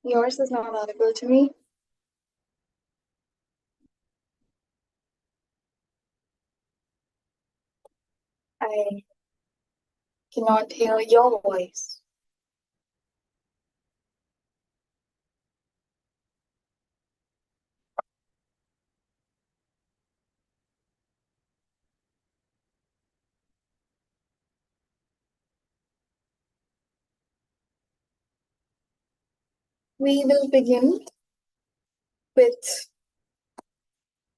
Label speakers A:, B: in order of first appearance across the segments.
A: Yours is not audible to me. I cannot hear your voice. We will begin with,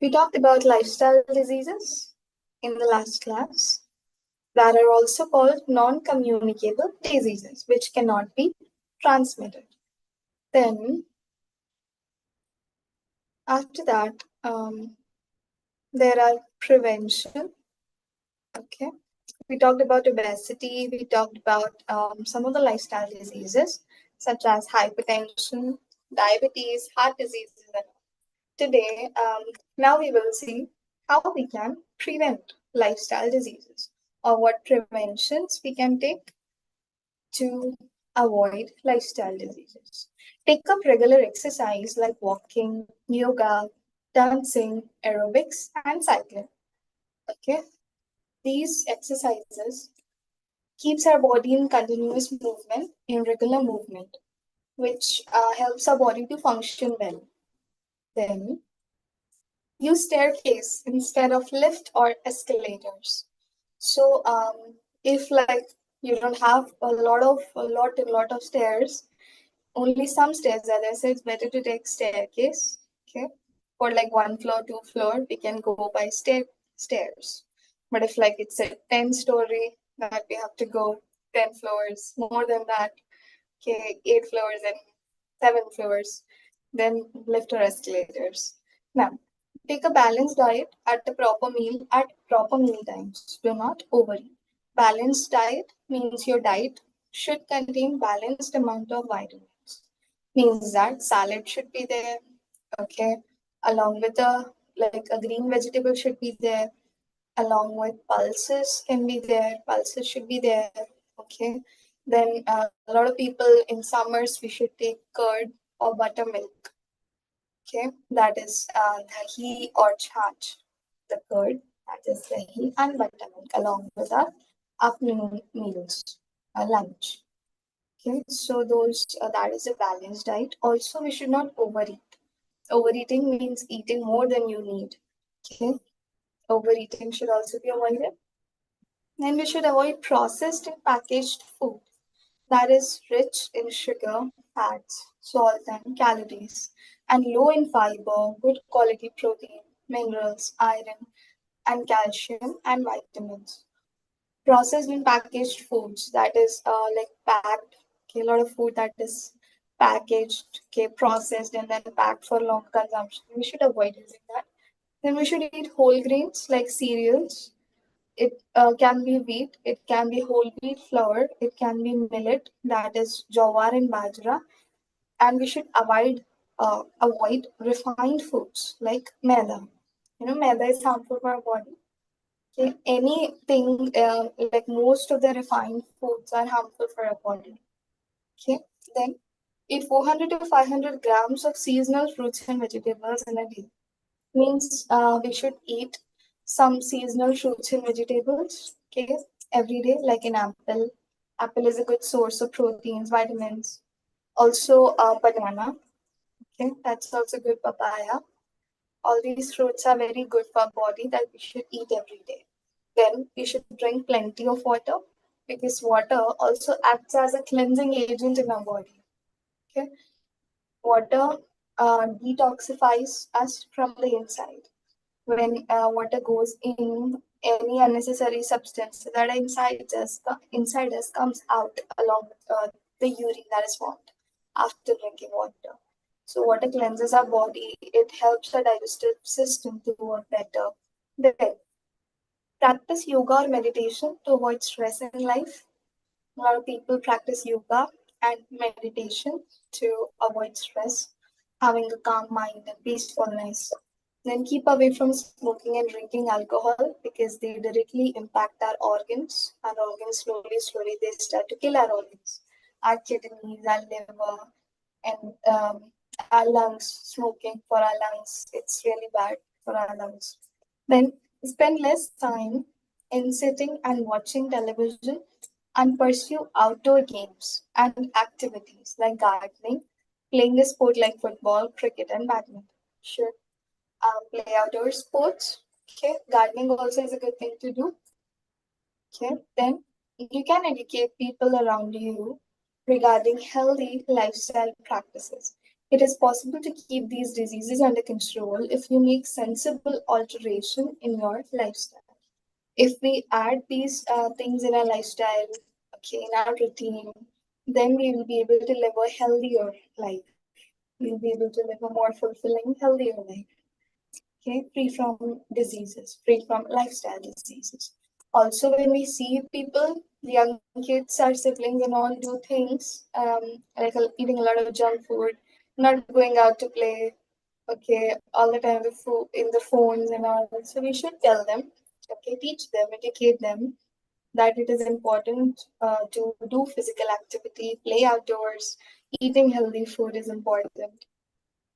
A: we talked about lifestyle diseases in the last class that are also called non-communicable diseases, which cannot be transmitted. Then, after that, there are prevention. Okay. We talked about obesity. We talked about some of the lifestyle diseases, such as hypertension, diabetes, heart diseases. Today, now we will see how we can prevent lifestyle diseases or what preventions we can take to avoid lifestyle diseases. Take up regular exercise like walking, yoga, dancing, aerobics, and cycling. Okay, these exercises keeps our body in continuous movement, in regular movement, which helps our body to function well. Then use staircase instead of lift or escalators. So if like you don't have a lot of stairs, only some stairs are there, so it's better to take staircase. Okay, for like one floor, two floor, we can go by stairs. But if like it's a 10-story that we have to go 10 floors, more than that, okay, 8 floors and 7 floors, then lift or escalators. Now, take a balanced diet at the proper meal at proper meal times. Do not overeat. Balanced diet means your diet should contain balanced amount of vitamins. Means that salad should be there, okay, along with a green vegetable should be there, along with pulses can be there. Pulses should be there, okay. Then a lot of people in summers we should take curd or buttermilk. Okay, that is dahi or chach, the curd, that is dahi and buttermilk along with our afternoon meals, lunch. Okay, so those that is a balanced diet. Also, we should not overeat. Overeating means eating more than you need. Okay, overeating should also be avoided. And we should avoid processed and packaged food that is rich in sugar, fats, salt, and calories, and low in fiber, good quality protein, minerals, iron, and calcium, and vitamins. Processed and packaged foods, that is like packed, okay, a lot of food that is packaged, okay, processed, and then packed for long consumption. We should avoid using that. Then we should eat whole grains like cereals. It can be wheat, it can be whole wheat flour, it can be millet, that is jowar and bajra, and we should avoid refined foods like maida. You know, maida is harmful for our body. Okay? Anything like most of the refined foods are harmful for our body. Okay, then eat 400 to 500 grams of seasonal fruits and vegetables in a day. Means we should eat some seasonal fruits and vegetables, okay, every day, like an apple. Apple is a good source of proteins, vitamins. Also, banana, okay, that's also good. Papaya. All these fruits are very good for our body that we should eat every day. Then we should drink plenty of water because water also acts as a cleansing agent in our body. Okay, water detoxifies us from the inside. When water goes in, any unnecessary substance that are inside us comes out along with the urine that is formed after drinking water. So water cleanses our body. It helps our digestive system to work better. Then practice yoga or meditation to avoid stress in life. A lot of people practice yoga and meditation to avoid stress, having a calm mind and peacefulness. Then keep away from smoking and drinking alcohol because they directly impact our organs. Our organs slowly, slowly they start to kill our organs, our kidneys, our liver. and our lungs, smoking for our lungs, it's really bad for our lungs. Then spend less time in sitting and watching television and pursue outdoor games and activities like gardening, playing a sport like football, cricket, and badminton. Should play outdoor sports. Okay, gardening also is a good thing to do. Okay, then you can educate people around you regarding healthy lifestyle practices. It is possible to keep these diseases under control if you make sensible alteration in your lifestyle. If we add these things in our lifestyle, okay, in our routine, then we will be able to live a healthier life. We'll be able to live a more fulfilling, healthier life. Okay, free from diseases, free from lifestyle diseases. Also, when we see people, young kids, our siblings, and all do things like eating a lot of junk food, not going out to play, okay, all the time in the phones and all. So we should tell them, okay, teach them, educate them that it is important to do physical activity, play outdoors, eating healthy food is important.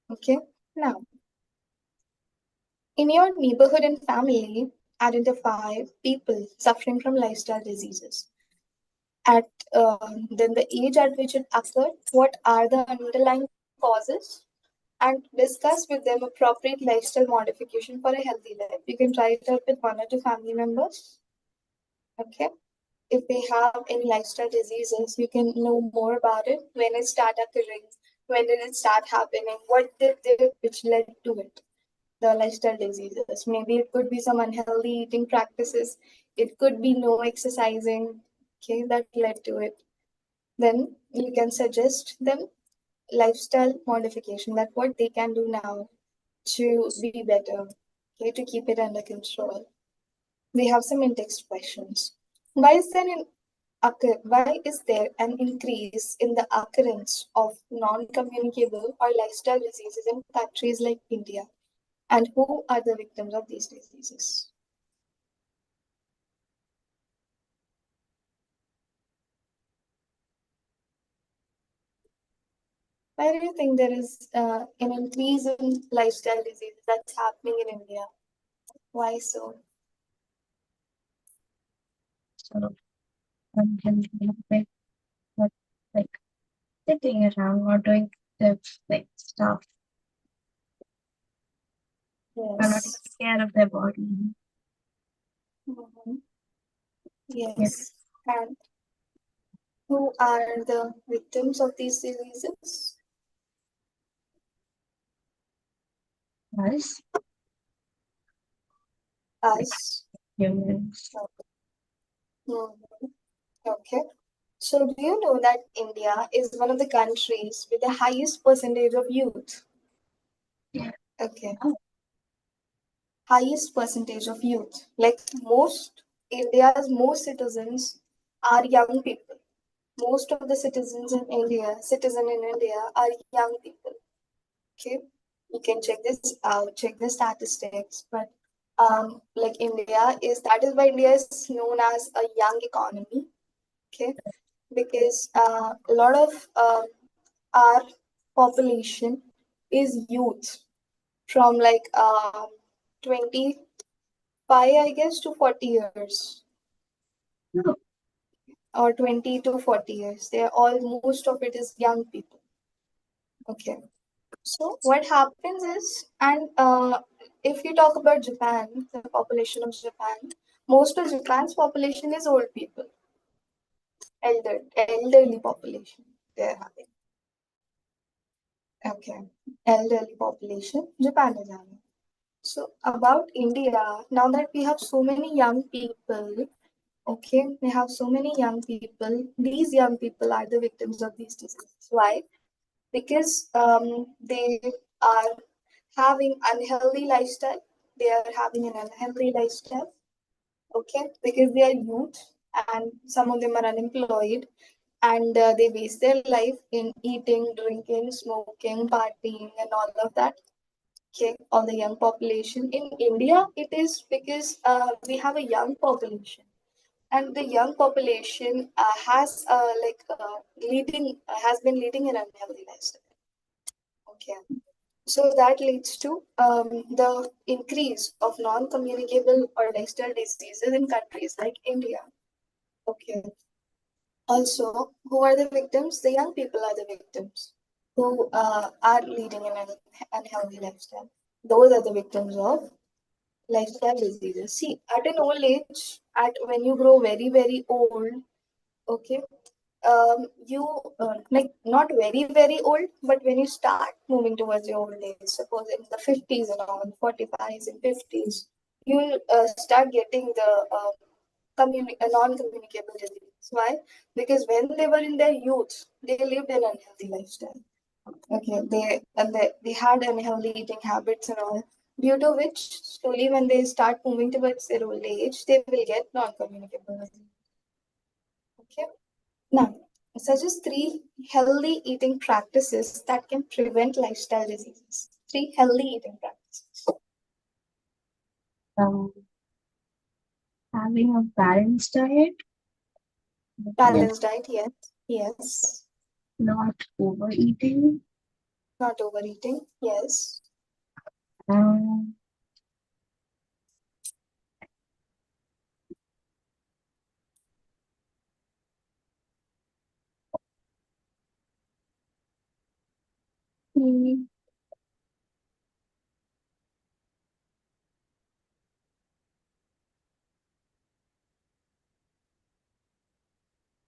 A: Okay, now in your neighborhood and family, identify people suffering from lifestyle diseases. At then the age at which it occurred, what are the underlying causes, and discuss with them appropriate lifestyle modification for a healthy life. You can try it out with one or two family members. Okay. If they have any lifestyle diseases, you can know more about it, when it start occurring, when did it start happening, what did they which led to it, the lifestyle diseases. Maybe it could be some unhealthy eating practices. It could be no exercising, okay, that led to it. Then you can suggest them lifestyle modification, that what they can do now to be better, okay, to keep it under control. We have some in-text questions. Why is there why is there an increase in the occurrence of non-communicable or lifestyle diseases in countries like India? And who are the victims of these diseases? Why do you think there is an increase in lifestyle diseases that's happening in India? Why so?
B: So unhealthy habit, but like sitting around or doing the like stuff or not
A: Yes.
B: taking care of their body.
A: Mhm.
B: Yes.
A: Yes. And who are the victims of these diseases?
B: Us
A: Us.
B: humans.
A: Mhm. Okay. So, do you know that India is one of the countries with the highest percentage of youth?
B: Yeah.
A: Okay.
B: Oh,
A: Highest percentage of youth. Like India's most citizens are young people. Most of the citizen in India are young people. Okay. You can check this out, check the statistics, but like that is why India is known as a young economy. Okay. Because a lot of our population is youth from like 25, I guess, to 40 years,
B: no.
A: or 20 to 40 years. They're all, most of it is young people. Okay. So what happens is, and if you talk about Japan, the population of Japan, most of Japan's population is old people, elderly population. They're having. Okay. Elderly population, Japan is having. So about India, now that we have so many young people, okay, we have so many young people. These young people are the victims of these diseases. Why? Because they are having unhealthy lifestyle. They are having an unhealthy lifestyle. Okay, because they are youth and some of them are unemployed, and they waste their life in eating, drinking, smoking, partying, and all of that. Okay, on the young population in India, it is because we have a young population, and the young population has leading has been leading an unhealthy lifestyle. Okay. So that leads to the increase of non-communicable or lifestyle diseases in countries like India. Okay. Also, who are the victims? The young people are the victims who are leading an unhealthy lifestyle. Those are the victims of lifestyle diseases. See, at an old age, at when you grow very, very old, okay, you like not very, very old, but when you start moving towards your old age, suppose in the 50s and all, 45s and 50s, you'll start getting the non-communicable disease. Why? Because when they were in their youth, they lived an unhealthy lifestyle. Okay, they had unhealthy eating habits and all, due to which slowly when they start moving towards their old age, they will get non-communicable disease. Okay. Now, such as three healthy eating practices that can prevent lifestyle diseases. Three healthy eating practices.
B: Um, Having a balanced diet, yes,
A: Balanced diet, yes. Yes.
B: not overeating,
A: Not overeating, yes.
B: um, mm,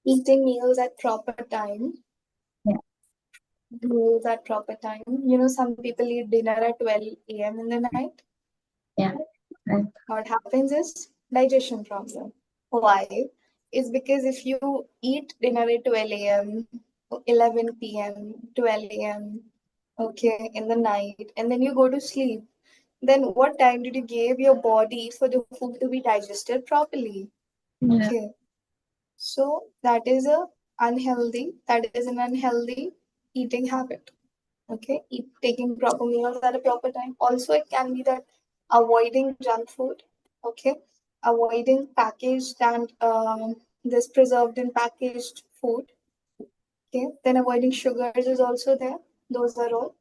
A: Eating meals at proper time.
B: yeah,
A: Meals at proper time. You know, some people eat dinner at 12 a.m. in the night.
B: yeah, and,
A: What happens is digestion problem. Why? Is because if you eat dinner at 12 a.m., 11 p.m., 12 a.m., okay, in the night, and then you go to sleep, then what time did you give your body for the food to be digested properly?
B: yeah,
A: Okay, so that is an unhealthy eating habit. Okay, taking proper meals at a proper time. Also, it can be that avoiding junk food. Okay, avoiding packaged and this preserved and packaged food. Okay, then avoiding sugars is also there. Those are all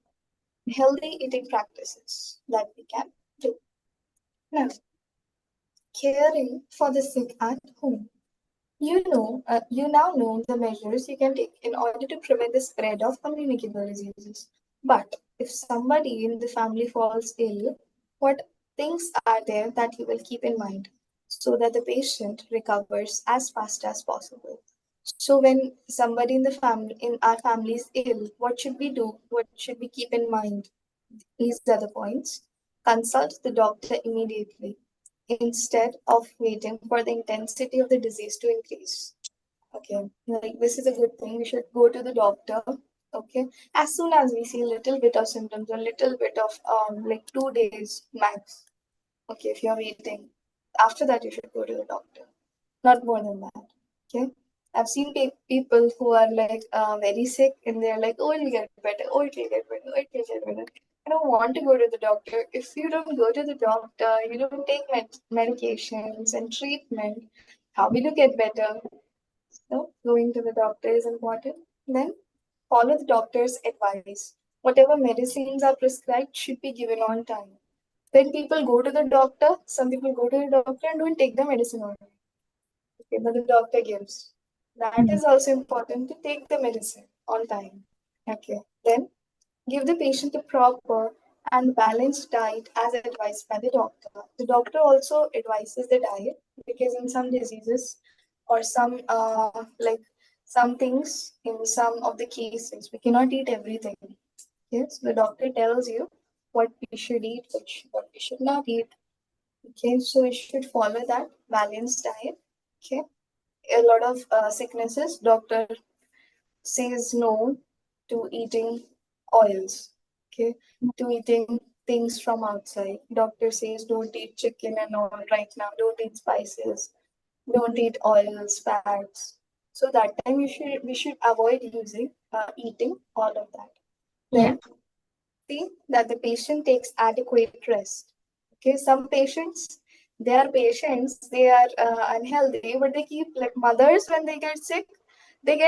A: healthy eating practices that we can do. Now, caring for the sick at home. You now know the measures you can take in order to prevent the spread of communicable diseases. But if somebody in the family falls ill, what things are there that you will keep in mind so that the patient recovers as fast as possible? So when somebody in our family is ill, what should we do? What should we keep in mind? These are the points. Consult the doctor immediately instead of waiting for the intensity of the disease to increase. Okay, like this is a good thing. We should go to the doctor. Okay, as soon as we see a little bit of symptoms, a little bit of like 2 days max. Okay, if you're waiting, after that you should go to the doctor. Not more than that. Okay, I've seen people who are like very sick and they're like, oh, it'll get better. Oh, it'll get better. Oh, it'll get better. I don't want to go to the doctor. If you don't go to the doctor, you don't take medications and treatment. How will you get better? So, going to the doctor is important. Then, follow the doctor's advice. Whatever medicines are prescribed should be given on time. When people go to the doctor, some people go to the doctor and don't take the medicine on time. Okay, but the doctor gives. That
B: yeah,
A: is also important to take the medicine on time. Okay, then give the patient a proper and balanced diet as advised by the doctor. The doctor also advises the diet because in some diseases or like some things in some of the cases we cannot eat everything. Yes, the doctor tells you what we should eat, what we should not eat. Okay, so we should follow that balanced diet. Okay, a lot of sicknesses, doctor says no to eating oils, okay, to eating things from outside. Doctor says don't eat chicken and all right now, don't eat spices, don't eat oils, fats. So that time we should avoid eating all of that.
B: yeah,
A: Then see that the patient takes adequate rest. Okay, some patients, they are unhealthy, but they keep like mothers when they get sick, they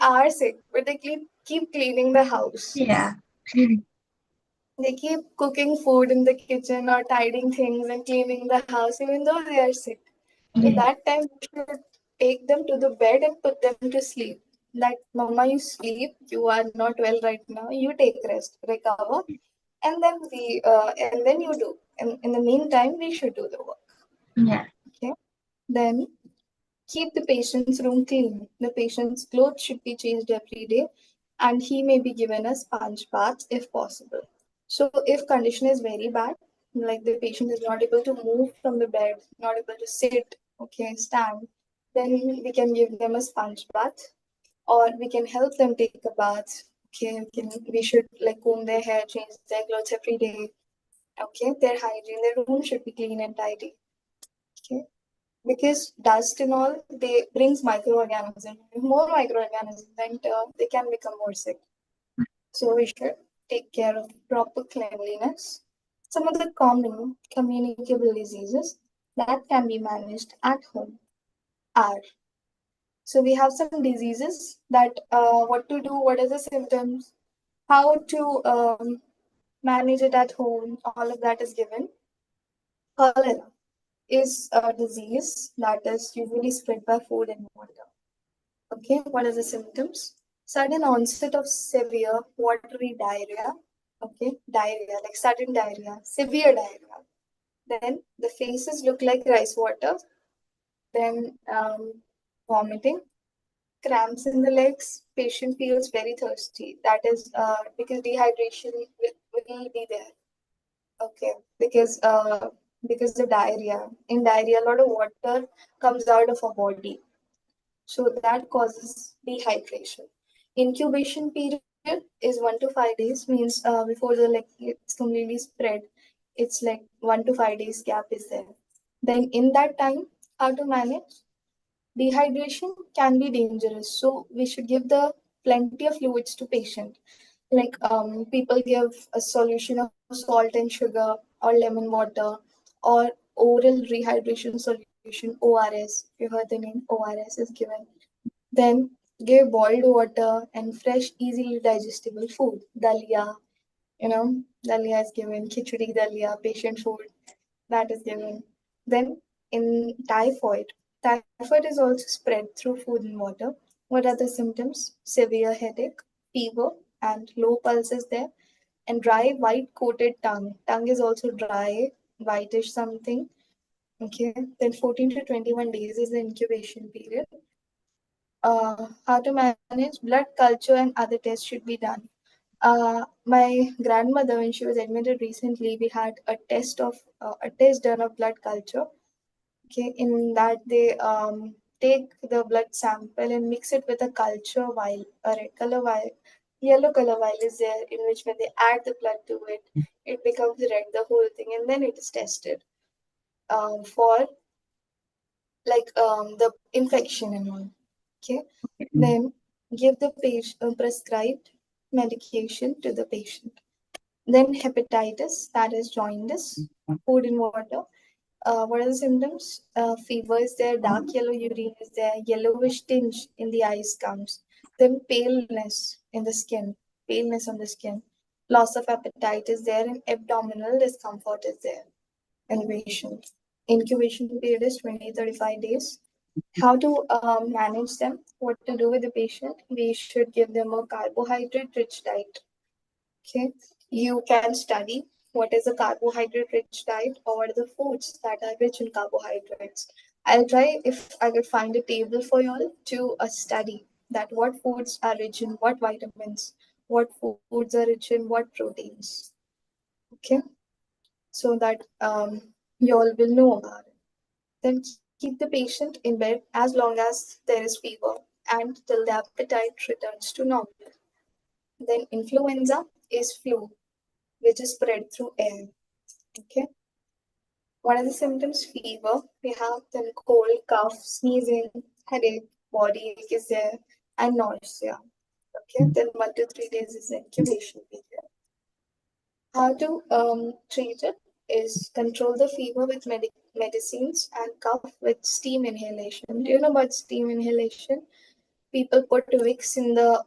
A: are sick, but they keep cleaning the house.
B: yeah,
A: They keep cooking food in the kitchen or tidying things and cleaning the house, even though they are sick. So
B: Yeah.
A: that time you should take them to the bed and put them to sleep. That mama, you sleep. You are not well right now. You take rest, recover, and then you do. And in the meantime, we should do the work.
B: Yeah.
A: Okay. Then keep the patient's room clean. The patient's clothes should be changed every day, and he may be given a sponge bath if possible. So, if condition is very bad, like the patient is not able to move from the bed, not able to sit, okay, stand, then we can give them a sponge bath, or we can help them take a bath. Okay, we should like comb their hair, change their clothes every day. Okay, their hygiene, their room should be clean and tidy. Okay, because dust and all they brings microorganisms, more microorganisms, and they can become more sick. So we should take care of proper cleanliness. Some of the common communicable diseases that can be managed at home are, so we have some diseases that what to do, what are the symptoms, how to manage it at home, all of that is given. Cholera is a disease that is usually spread by food and water. Okay, what are the symptoms? Sudden onset of severe watery diarrhea. Okay, diarrhea, like sudden diarrhea, severe diarrhea. Then the faces look like rice water. Then vomiting, cramps in the legs. Patient feels very thirsty. That is because dehydration will be there. Okay, because of diarrhea. In diarrhea, a lot of water comes out of our body. So that causes dehydration. Incubation period is 1 to 5 days, means before the like it's completely spread, it's like 1 to 5 days gap is there. Then in that time, how to manage? Dehydration can be dangerous, so we should give the plenty of fluids to patient. Like people give a solution of salt and sugar or lemon water or oral rehydration solution ORS. You heard the name ORS is given. Then give boiled water and fresh, easily digestible food. Dalia, dalia is given. Khichdi dalia, patient food, that is given. Then in typhoid is also spread through food and water. What are the symptoms? Severe headache, fever, and low pulse is there. And dry, white coated tongue. Tongue is also dry, whitish something. Okay. Then 14 to 21 days is the incubation period. How to manage? Blood culture and other tests should be done. My grandmother, when she was admitted recently, we had a test done of blood culture. Okay, in that they take the blood sample and mix it with a culture vial, a red color vial, yellow color vial is there, in which when they add the blood to it, it becomes red, the whole thing, and then it is tested for like the infection and all. Okay, then give the patient prescribed medication to the patient. Then hepatitis, that is jaundice, food and water. What are the symptoms? Fever is there, dark yellow urine is there, yellowish tinge in the eyes comes. Then paleness on the skin. Loss of appetite is there, and abdominal discomfort is there in patient. Incubation period is 20 to 35 days. How to manage them? What to do with the patient? We should give them a carbohydrate rich diet. Okay, you can study what is a carbohydrate rich diet or what are the foods that are rich in carbohydrates. I'll try if I could find a table for you all to study that what foods are rich in what vitamins, what foods are rich in what proteins. Okay, so that you all will know about it. Then keep the patient in bed as long as there is fever and till the appetite returns to normal. Then influenza is flu, which is spread through air. Okay. What are the symptoms? Fever. We have then cold, cough, sneezing, headache, body ache is there, and nausea. Okay. Then 1 to 3 days is incubation period. How to treat it is control the fever with medicines and cough with steam inhalation. Do you know about steam inhalation? People put wicks in the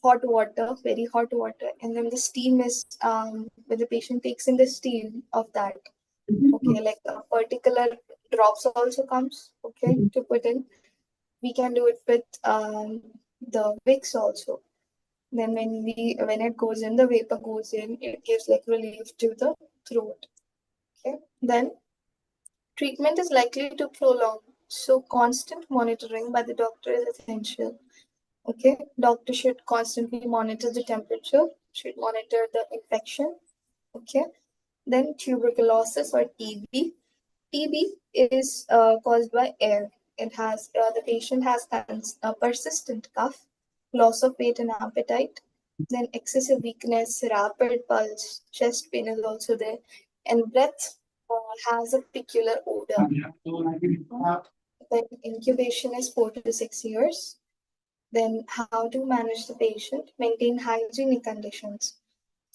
A: hot water, very hot water, and then the steam is when the patient takes in the steam of that. Okay, like a particular drops also comes. Okay, to put in. We can do it with the Vicks also. Then when it goes in, the vapor goes in, it gives like relief to the throat. Okay. Then treatment is likely to prolong, so constant monitoring by the doctor is essential. Okay, doctor should constantly monitor the temperature, should monitor the infection. Okay, then tuberculosis or TB. TB is caused by air. It has the patient has persistent cough, loss of weight and appetite, then excessive weakness, rapid pulse, chest pain is also there, and breath has a peculiar odor. Then incubation is 4 to 6 years. Then how to manage the patient, maintain hygienic conditions,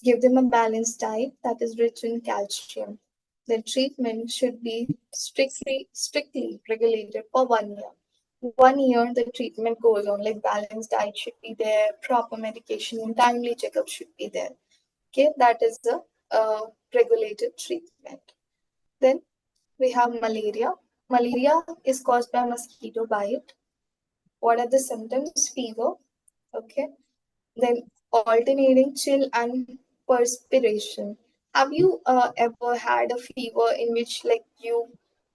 A: give them a balanced diet that is rich in calcium. The treatment should be strictly regulated for 1 year. 1 year, the treatment goes on, like balanced diet should be there, proper medication and timely checkup should be there. Okay, that is the regulated treatment. Then we have malaria. Malaria is caused by mosquito bite. What are the symptoms? Fever. Okay, then alternating chill and perspiration. Have you ever had a fever in which like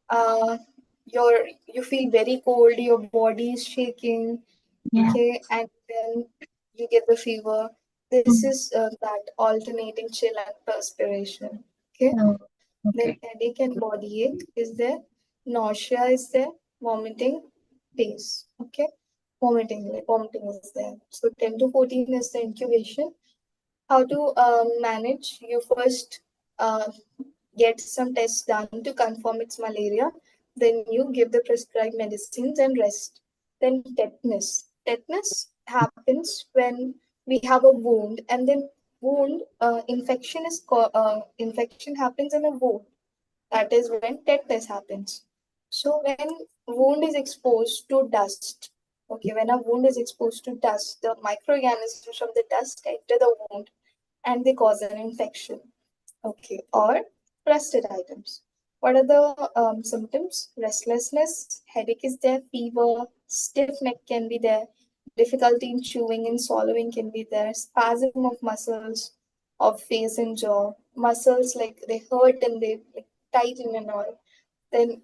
A: uh you feel very cold, your body is shaking,
B: Yeah.
A: okay, and then you get the fever. This
B: Mm.
A: is that alternating chill and perspiration. Okay,
B: Oh,
A: then
B: okay.
A: headache and body ache is there, nausea is there, vomiting, pace. Okay, vomiting is there. So 10 to 14 is the incubation. How to manage? You first uh, get some tests done to confirm it's malaria. Then you give the prescribed medicines and rest. Then tetanus. Tetanus happens when we have a wound, and then infection happens in a wound. That is when tetanus happens. So when wound is exposed to dust, okay, when a wound is exposed to dust, the microorganisms from the dust enter the wound and they cause an infection. Okay, or rusted items. What are the symptoms? Restlessness, headache is there, fever, stiff neck can be there, difficulty in chewing and swallowing can be there, spasm of muscles of face and jaw, muscles like they hurt and they like, tighten and all. Then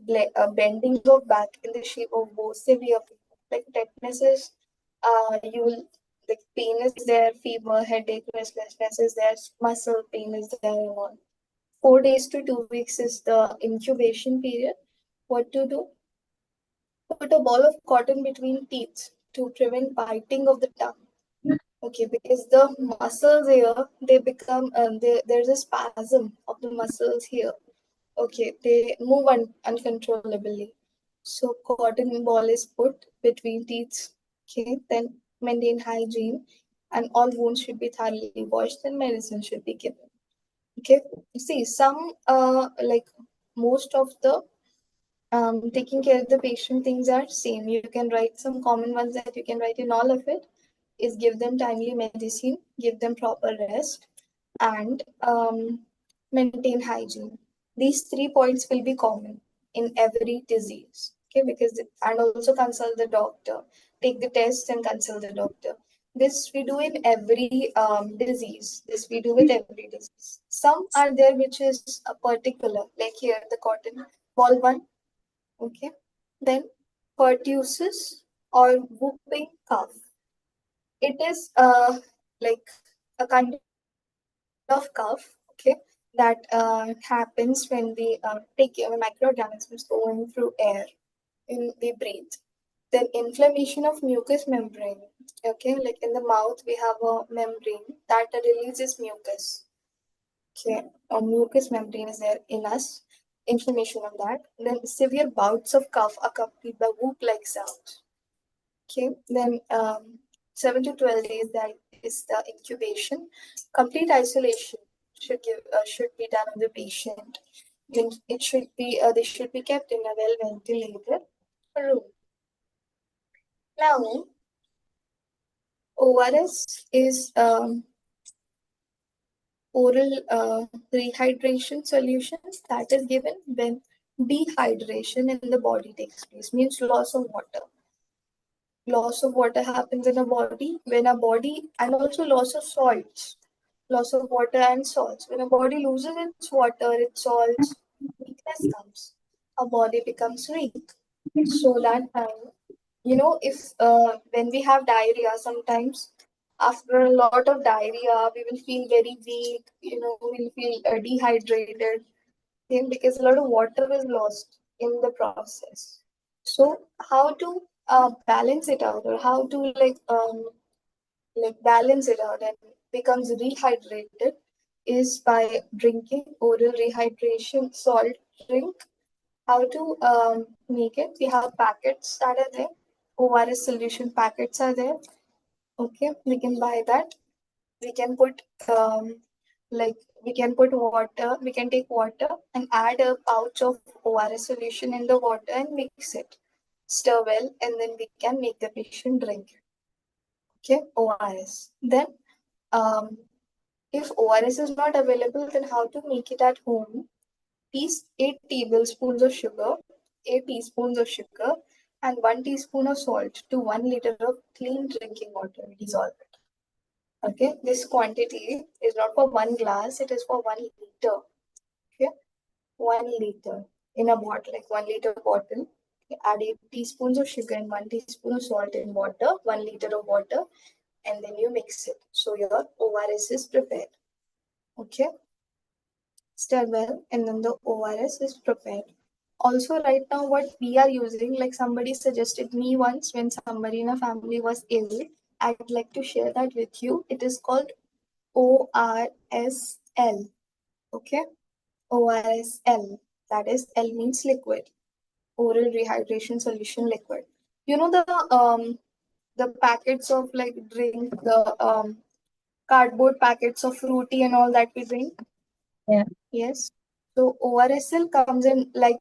A: bending of back in the shape of bow, severe pain. Like tetanus is, you will like pain is there, fever, headache, restlessness is there, muscle pain is there, and all. 4 days to 2 weeks is the incubation period. What to do? Put a ball of cotton between teeth to prevent biting of the tongue. Okay, because the muscles here they become there's a spasm of the muscles here. Okay, they move uncontrollably. So cotton ball is put between teeth. Okay, then maintain hygiene, and all wounds should be thoroughly washed, and medicine should be given. Okay, see some like most of the taking care of the patient things are same. You can write some common ones that you can write in all of it is give them timely medicine, give them proper rest, and maintain hygiene. These 3 points will be common in every disease. Okay, because and also consult the doctor, take the test and consult the doctor. This we do in every disease. This we do with every disease. Some are there which is a particular, like here the cotton ball one. Okay, then pertussis or whooping cough. It is like a kind of cough, okay, that happens when we take microorganisms going through air in we breathe. Then inflammation of mucous membrane, okay, like in the mouth we have a membrane that releases mucus. Okay, a mucous membrane is there in us. Inflammation of that. Then severe bouts of cough accompanied by whoop-like sounds. Okay, then 7 to 12 days that is the incubation. Complete isolation should be done on the patient. Then it should be they should be kept in a well ventilated room. Now, ORS is oral rehydration solutions that is given when dehydration in the body takes place, means loss of water. Loss of water happens in a body when a body, and also loss of salts, loss of water and salts. When a body loses its water, its salts, weakness comes. A body becomes weak. So that time, if when we have diarrhea, sometimes after a lot of diarrhea, we will feel very weak. We'll feel dehydrated, because a lot of water is lost in the process. So how to balance it out, or how to balance it out and becomes rehydrated, is by drinking oral rehydration salt drink. How to make it? We have packets that are there. ORS solution packets are there. Okay, we can buy that. We can put we can put water. We can take water and add a pouch of ORS solution in the water and mix it. Stir well, and then we can make the patient drink it. Okay, ORS. Then if ORS is not available, then how to make it at home? 8 tablespoons of sugar, 8 teaspoons of sugar, and 1 teaspoon of salt to 1 liter of clean drinking water. Dissolve it. Okay, this quantity is not for 1 glass, it is for 1 liter. Okay, 1 liter in a bottle, like 1 liter bottle. Add 8 teaspoons of sugar and 1 teaspoon of salt in water, 1 liter of water, and then you mix it. So your ORS is prepared. Okay, stir well, and then the ORS is prepared. Also, right now, what we are using, like somebody suggested me once when somebody in a family was ill, I'd like to share that with you. It is called ORSL. Okay, ORSL. That is, L means liquid, oral rehydration solution liquid. You know the packets of like drink, the cardboard packets of fruity and all that we drink.
B: Yeah.
A: Yes. So ORSL comes in like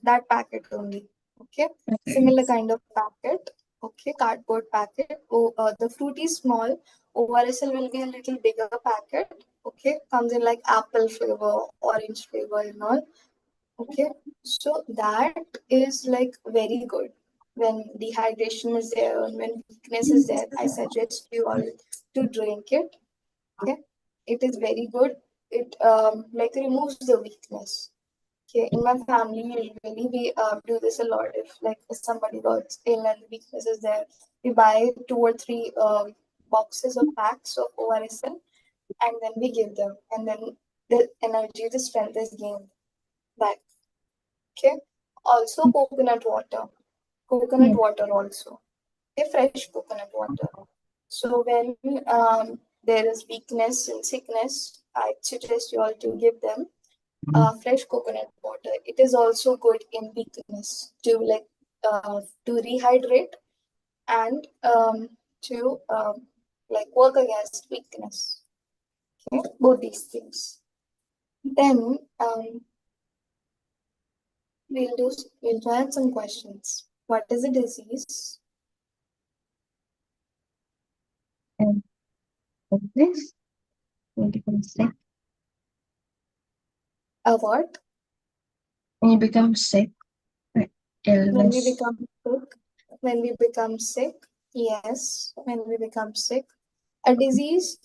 A: that packet only. Okay.
B: Okay.
A: Similar kind of packet. Okay. Cardboard packet. The fruit is small. ORSL will be a little bigger packet. Okay. Comes in like apple flavor, orange flavor, and all. Okay. So that is like very good. When dehydration is there, and when weakness is there, I suggest you all to drink it. Okay, it is very good. It like removes the weakness. Okay, in my family usually we do this a lot. If somebody got ill and weakness is there, we buy 2 or 3 boxes of packs of ORSL, and then we give them, and then the energy, the strength is gained back. Okay, also coconut
B: Yeah.
A: water also. Okay, fresh coconut water. So when there is weakness and sickness, I suggest you all to give them fresh coconut water. It is also good in weakness to rehydrate and to work against weakness. Okay, both these things. Then we'll try out some questions. What is a disease?
B: And with this, you become sick.
A: A what?
B: When you become sick, like
A: When we
B: illness.
A: become sick. When we become sick. Yes, when we become sick. A disease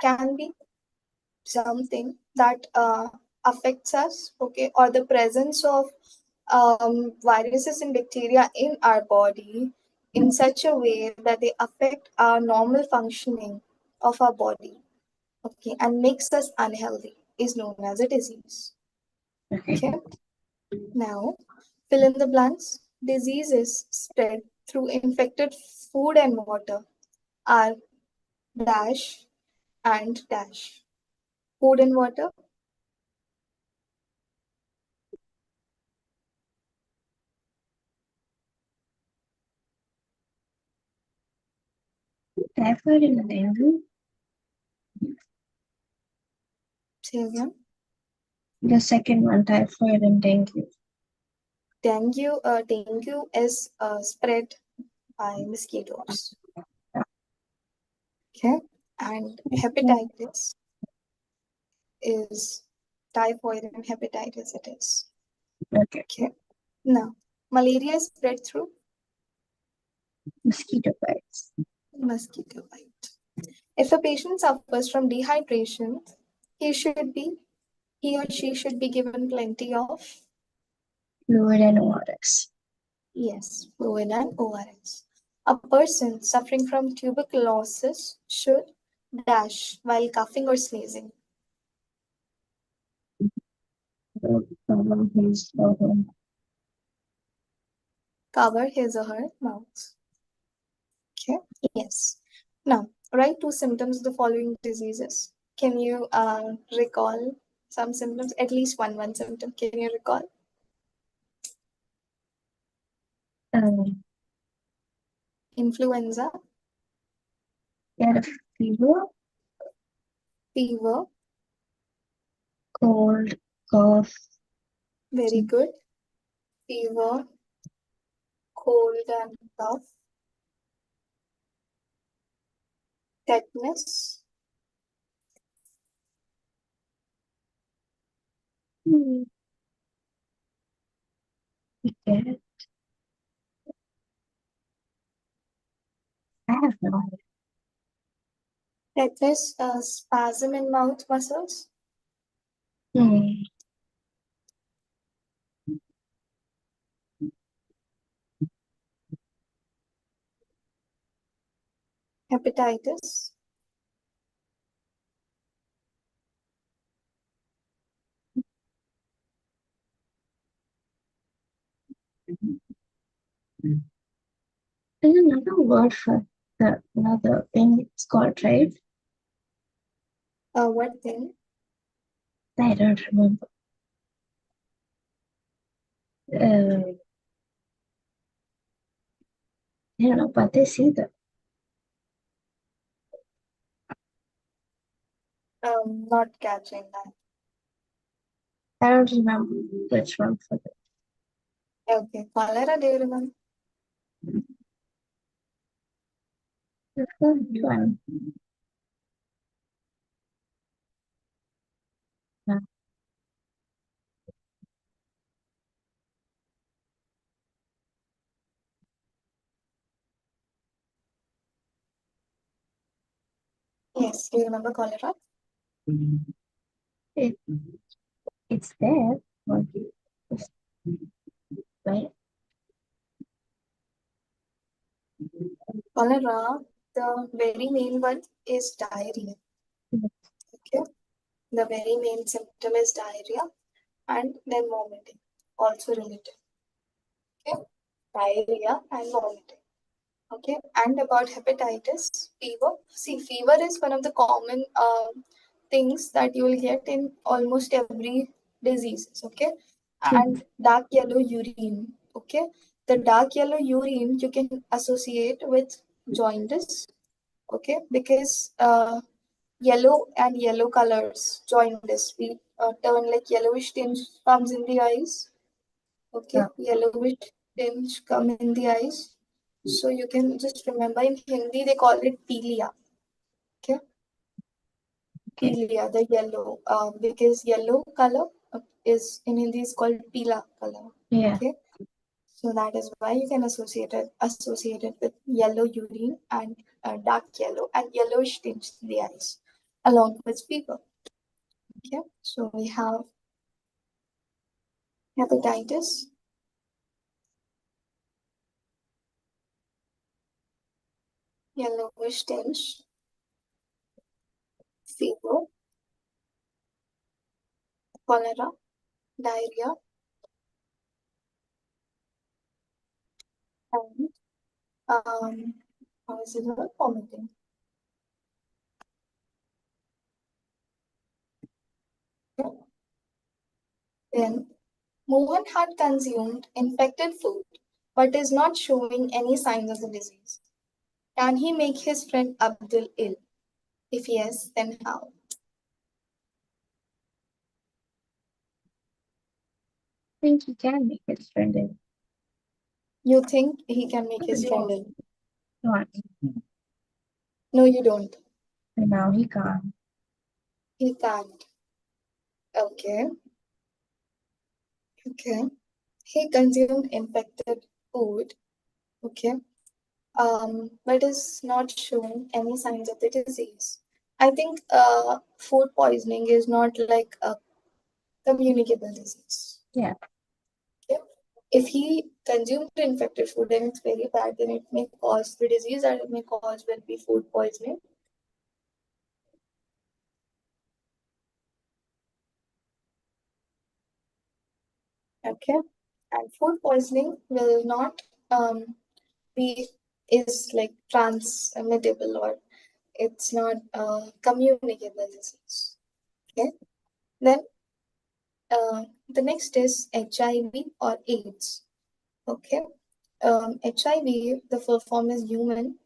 A: can be something that affects us, okay, or the presence of viruses and bacteria in our body in such a way that they affect our normal functioning of our body, okay, and makes us unhealthy, is known as a disease.
B: Okay.
A: Okay, now fill in the blanks. Diseases spread through infected food and water are dash and dash. Food and water.
B: Typhoid and dengue.
A: Say again.
B: The second one, typhoid and dengue.
A: Dengue is spread by mosquitoes. Okay. And hepatitis is typhoid and hepatitis it is.
B: Okay.
A: Okay. Now, malaria is spread through
B: Mosquito bites.
A: mosquito bite. If a patient suffers from dehydration, he should be he or she should be given plenty of
B: Fluid and ORS.
A: yes, fluid and ORS. A person suffering from tuberculosis should dash while coughing or sneezing.
B: Problem is
A: Cover his or her mouth. Okay. Yes. Now, write two symptoms of the following diseases. Can you recall some symptoms? At least one symptom. Can you recall?
B: um,
A: Influenza,
B: get a fever,
A: fever.
B: cold, cough,
A: Very good. Fever, cold and cough. Tetanus,
B: hmm, get. I have no idea.
A: tetanus, spasm in mouth muscles.
B: Hmm.
A: Hepatitis,
B: There's another word for the another thing it's called, right?
A: what thing?
B: I don't remember. I don't know about this either.
A: Not catching that.
B: I don't remember which one for
A: Okay, cholera, do you remember?
B: the first one. No.
A: Yes, do you remember cholera?
B: It, it's there. But right?
A: Cholera, the very main one is diarrhea. Okay, the very main symptom is diarrhea and then vomiting, also related. Okay, diarrhea and vomiting. Okay, and about hepatitis, fever. See, fever is one of the common things that you will get in almost every diseases. Okay, and dark yellow urine. Okay, the dark yellow urine you can associate with jaundice. Okay, because yellow and yellow colors jaundice. We turn like yellowish tinge comes in the eyes. Okay,
B: Yeah.
A: yellowish tinge come in the eyes. So you can just remember in Hindi they call it pilia. Okay,
B: Okay.
A: pilia, the yellow. Because yellow color is in Hindi is called pila color.
B: Yeah.
A: Okay, so that is why you can associate it with yellow urine and dark yellow and yellowish tinge in the eyes, along with fever. Okay, so we have hepatitis, yellowish tinge, fever, cholera, diarrhea, and how is it called? Vomiting. Okay. Then Mohan had consumed infected food but is not showing any signs of the disease. Can he make his friend Abdul ill? If yes, then how?
B: I think you can make it stranded.
A: You think he can make his friend ill?
B: Not.
A: No, you don't.
B: And now he can't.
A: He can't. Okay. Okay. He consumed infected food. Okay. But is not showing any signs of the disease. I think food poisoning is not like a communicable disease.
B: Yeah.
A: Okay. If he consumed infected food, then it's very bad. Then it may cause the disease, or it may cause will be food poisoning. Okay, and food poisoning will not be is like transmittable, or it's not a communicable disease. Okay, then the next is HIV or AIDS. Okay, HIV, the full form is human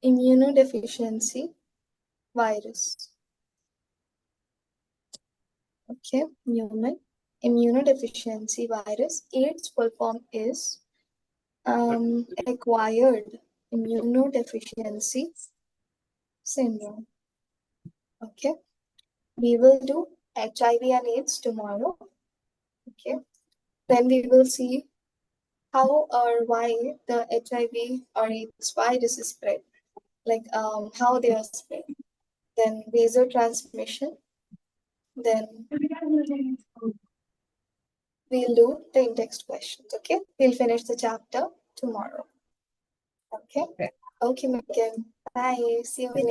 A: immunodeficiency virus. Okay, human immunodeficiency virus. AIDS full form is acquired immunodeficiency syndrome. Okay, we will do HIV and AIDS tomorrow. Okay, then we will see how or why the HIV or AIDS virus is spread, like how they are spread. Then vasotransmission. Then we'll do the in-text questions. Okay, we'll finish the chapter tomorrow. Okay,
B: Okay.
A: okay, Megan. Bye. See you
B: Bye.